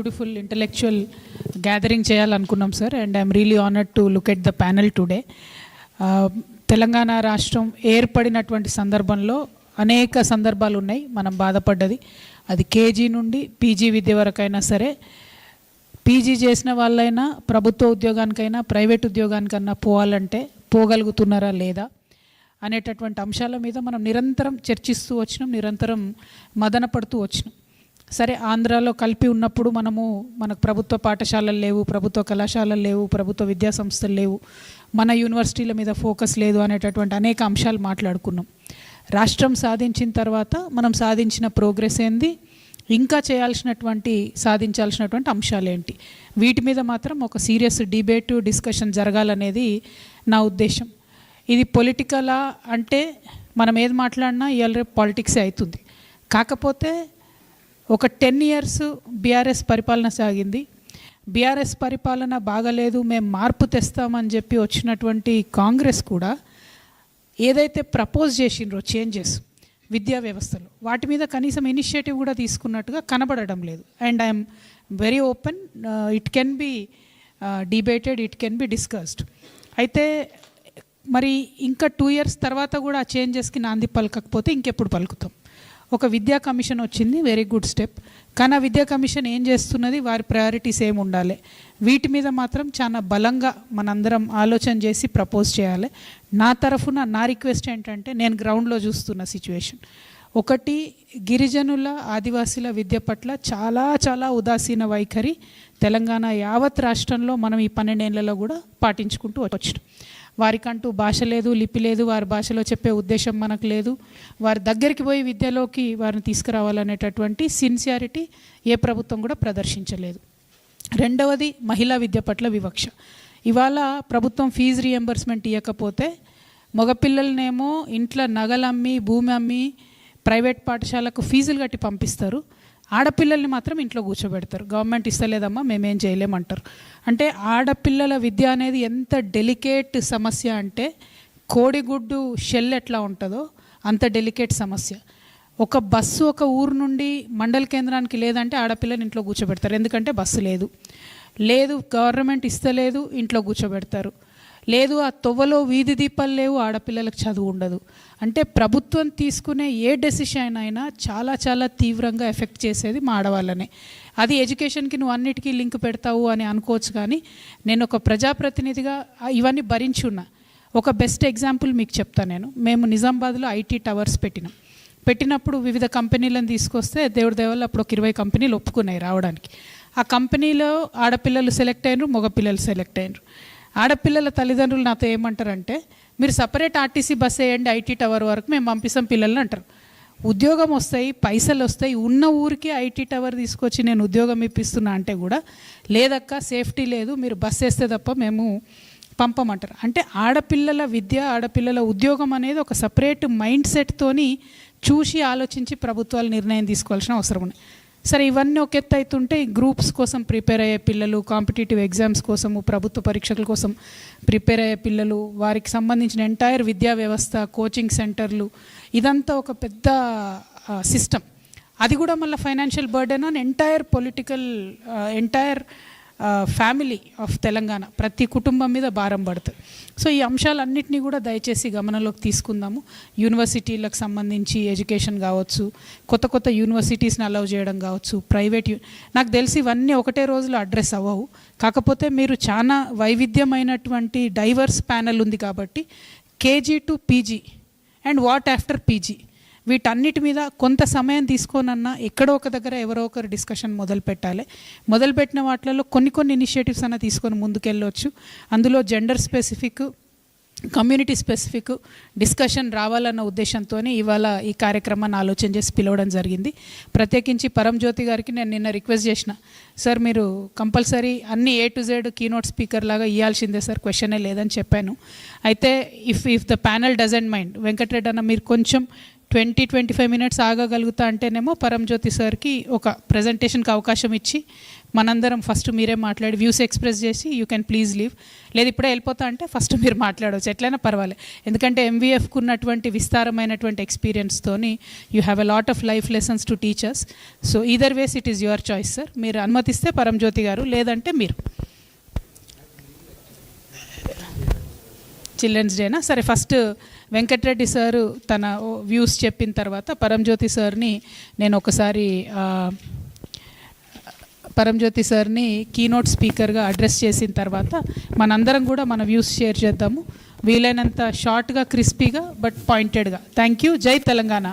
Beautiful intellectual gathering చేయాలనుకున్నాం sir. And I'm really honoured to look at the panel today. Telangana రాష్ట్రం ఏర్పడినటువంటి సందర్భంలో అనేక సందర్భాలు ఉన్నాయి మనం బాధపడ్డది. అది కేజీ నుండి పీజీ విద్య వరకైనా సరే, పీజీ చేసిన వాళ్ళైనా ప్రభుత్వ ఉద్యోగానికైనా ప్రైవేట్ ఉద్యోగానికన్నా పోవాలంటే పోగలుగుతున్నారా లేదా అనేటటువంటి అంశాల మీద మనం నిరంతరం చర్చిస్తూ వచ్చినాం, నిరంతరం మదన పడుతూ వచ్చినాం. సరే, ఆంధ్రాలో కలిపి ఉన్నప్పుడు మనకు ప్రభుత్వ పాఠశాలలు లేవు, ప్రభుత్వ కళాశాలలు లేవు, ప్రభుత్వ విద్యా సంస్థలు లేవు, మన యూనివర్సిటీల మీద ఫోకస్ లేదు అనేటటువంటి అనేక అంశాలు మాట్లాడుకున్నాం. రాష్ట్రం సాధించిన తర్వాత మనం సాధించిన ప్రోగ్రెస్ ఏంది, ఇంకా సాధించాల్సినటువంటి అంశాలు ఏంటి, వీటి మీద మాత్రం ఒక సీరియస్ డిబేటు డిస్కషన్ జరగాలనేది నా ఉద్దేశం. ఇది పొలిటికలా అంటే మనం ఏది మాట్లాడినా ఇవాళ రేపు పాలిటిక్సే అవుతుంది. కాకపోతే ఒక 10 years బీఆర్ఎస్ పరిపాలన సాగింది. బీఆర్ఎస్ పరిపాలన బాగలేదు, మేము మార్పు తెస్తామని చెప్పి వచ్చినటువంటి కాంగ్రెస్ కూడా ఏదైతే ప్రపోజ్ చేసిండ్రో చేంజెస్ విద్యా వ్యవస్థలో, వాటి మీద కనీసం ఇనిషియేటివ్ కూడా తీసుకున్నట్టుగా కనబడడం లేదు. And I'm very open, it can be debated, it can be discussed. అయితే మరి ఇంకా 2 years తర్వాత కూడా ఆ చేంజెస్కి నాంది పలకకపోతే ఇంకెప్పుడు పలుకుతాం? ఒక విద్యా కమిషన్ వచ్చింది, వెరీ గుడ్ స్టెప్. కానీ ఆ విద్యా కమిషన్ ఏం చేస్తున్నది, వారి ప్రయారిటీస్ ఏమి ఉండాలి, వీటి మీద మాత్రం చాలా బలంగా మనందరం ఆలోచన చేసి ప్రపోజ్ చేయాలి. నా తరఫున నా రిక్వెస్ట్ ఏంటంటే, నేను గ్రౌండ్లో చూస్తున్న సిచ్యువేషన్ ఒకటి, గిరిజనుల ఆదివాసీల విద్య పట్ల చాలా చాలా ఉదాసీన వైఖరి తెలంగాణ యావత్ రాష్ట్రంలో మనం ఈ 12 ఏళ్లలో కూడా పాటించుకుంటూ వచ్చినాం. వారికంటూ భాష లేదు, లిపి లేదు, వారి భాషలో చెప్పే ఉద్దేశం మనకు లేదు, వారి దగ్గరికి పోయి విద్యలోకి వారిని తీసుకురావాలనేటటువంటి సిన్సియారిటీ ఏ ప్రభుత్వం కూడా ప్రదర్శించలేదు. రెండవది, మహిళా విద్య పట్ల వివక్ష. ఇవాళ ప్రభుత్వం ఫీజు రీఎంబర్స్మెంట్ ఇవ్వకపోతే మగపిల్లలనేమో ఇంట్లో నగలమ్మి భూమి అమ్మి ప్రైవేట్ పాఠశాలకు ఫీజులు కట్టి పంపిస్తారు, ఆడపిల్లల్ని మాత్రం ఇంట్లో కూర్చోబెడతారు. గవర్నమెంట్ ఇస్తలేదమ్మా మేమేం చేయలేమంటారు. అంటే ఆడపిల్లల విద్య అనేది ఎంత డెలికేట్ సమస్య అంటే, కోడిగుడ్డు షెల్ ఎట్లా ఉంటుందో అంత డెలికేట్ సమస్య. ఒక బస్సు ఒక ఊరు నుండి మండల కేంద్రానికి లేదంటే ఆడపిల్లని ఇంట్లో కూర్చోబెడతారు, ఎందుకంటే బస్సు లేదు, గవర్నమెంట్ ఇస్తలేదు, ఇంట్లో కూర్చోబెడతారు. లేదు, ఆ తొవ్వలో వీధి దీపాలు లేవు, ఆడపిల్లలకు చదువు ఉండదు. అంటే ప్రభుత్వం తీసుకునే ఏ డెసిషన్ అయినా చాలా చాలా తీవ్రంగా ఎఫెక్ట్ చేసేది మా ఆడవాళ్ళనే. అది ఎడ్యుకేషన్కి నువ్వు అన్నిటికీ లింక్ పెడతావు అని అనుకోవచ్చు, కానీ నేను ఒక ప్రజాప్రతినిధిగా ఇవన్నీ భరించి ఉన్నా. ఒక బెస్ట్ ఎగ్జాంపుల్ మీకు చెప్తాను. మేము నిజామాబాద్లో ఐటీ టవర్స్ పెట్టినప్పుడు వివిధ కంపెనీలను తీసుకొస్తే దేవుడి దేవల్ల అప్పుడు ఒక 20 కంపెనీలు ఒప్పుకున్నాయి రావడానికి. ఆ కంపెనీలో ఆడపిల్లలు సెలెక్ట్ అయినరు, మగపిల్లలు సెలెక్ట్ అయినరు. ఆడపిల్లల తల్లిదండ్రులు నాతో ఏమంటారంటే, మీరు సపరేట్ ఆర్టీసీ బస్ వేయండి ఐటీ టవర్ వరకు, మేము పంపిస్తాం పిల్లల్ని అంటారు. ఉద్యోగం వస్తాయి, పైసలు వస్తాయి, ఉన్న ఊరికి ఐటీ టవర్ తీసుకొచ్చి నేను ఉద్యోగం ఇప్పిస్తున్నా అంటే కూడా లేదక్క సేఫ్టీ లేదు, మీరు బస్ వేస్తే తప్ప మేము పంపమంటారు. అంటే ఆడపిల్లల విద్య, ఆడపిల్లల ఉద్యోగం అనేది ఒక సపరేట్ మైండ్ సెట్తోని చూసి ఆలోచించి ప్రభుత్వాలు నిర్ణయం తీసుకోవాల్సిన అవసరం ఉంది. సరే, ఇవన్నీ ఒక ఎత్తు అవుతుంటే గ్రూప్స్ కోసం ప్రిపేర్ అయ్యే పిల్లలు, కాంపిటేటివ్ ఎగ్జామ్స్ కోసము, ప్రభుత్వ పరీక్షల కోసం ప్రిపేర్ అయ్యే పిల్లలు, వారికి సంబంధించిన ఎంటైర్ విద్యా వ్యవస్థ, కోచింగ్ సెంటర్లు, ఇదంతా ఒక పెద్ద సిస్టమ్. అది కూడా మళ్ళీ financial burden on entire family of Telangana, ప్రతి కుటుంబం మీద భారం పడుతుంది. సో ఈ అంశాలన్నింటినీ కూడా దయచేసి గమనంలోకి తీసుకుందాము. యూనివర్సిటీలకు సంబంధించి ఎడ్యుకేషన్ కావచ్చు, కొత్త యూనివర్సిటీస్ని అలౌ చేయడం కావచ్చు, నాకు తెలిసి ఇవన్నీ ఒకటే రోజులో అడ్రస్ అవ్వవు. కాకపోతే మీరు చాలా వైవిధ్యమైనటువంటి డైవర్స్ ప్యానెల్ ఉంది కాబట్టి KG to PG and what after PG, వీటన్నిటి మీద కొంత సమయం తీసుకోనన్నా ఎక్కడో ఒక దగ్గర ఎవరో ఒకరు డిస్కషన్ మొదలుపెట్టాలి. మొదలుపెట్టిన వాటిలలో కొన్ని ఇనిషియేటివ్స్ అన్న తీసుకొని ముందుకెళ్ళవచ్చు. అందులో gender specific, community specific discussion రావాలన్న ఉద్దేశంతో ఇవాళ ఈ కార్యక్రమాన్ని ఆలోచన చేసి పిలవడం జరిగింది. ప్రత్యేకించి పరంజ్యోతి గారికి నేను నిన్న రిక్వెస్ట్ చేసిన, సార్ మీరు కంపల్సరీ అన్ని A to Z keynote speaker లాగా ఇవ్వాల్సిందే సార్, క్వశ్చనే లేదని చెప్పాను. అయితే if the panel doesn't mind, Venkata Reddy అన్న మీరు కొంచెం 20-25 మినిట్స్ ఆగగలుగుతా అంటేనేమో పరంజ్యోతి సార్కి ఒక ప్రజెంటేషన్కి అవకాశం ఇచ్చి మనందరం ఫస్ట్ మీరే మాట్లాడి వ్యూస్ ఎక్స్ప్రెస్ చేసి యూ కెన్ ప్లీజ్ లీవ్, లేదు ఇప్పుడే వెళ్ళిపోతా అంటే ఫస్ట్ మీరు మాట్లాడవచ్చు, ఎట్లయినా పర్వాలేదు. ఎందుకంటే ఎంవీఎఫ్కు ఉన్నటువంటి విస్తారమైనటువంటి ఎక్స్పీరియన్స్తోని you have a lot of life lessons to teachers. So either ways it is your choice sir. మీరు అనుమతిస్తే పరంజ్యోతి గారు, లేదంటే మీరు. చిల్డ్రన్స్ డేనా? సరే, ఫస్ట్ వెంకటరెడ్డి సారు తన వ్యూస్ చెప్పిన తర్వాత పరంజ్యోతి సార్ని నేను ఒకసారి పరంజ్యోతి సార్ని కీనోట్ స్పీకర్గా అడ్రస్ చేసిన తర్వాత మనందరం కూడా మన వ్యూస్ షేర్ చేద్దాము, వీలైనంత షార్ట్గా, క్రిస్పీగా బట్ పాయింటెడ్గా. Thank you. జై తెలంగాణ.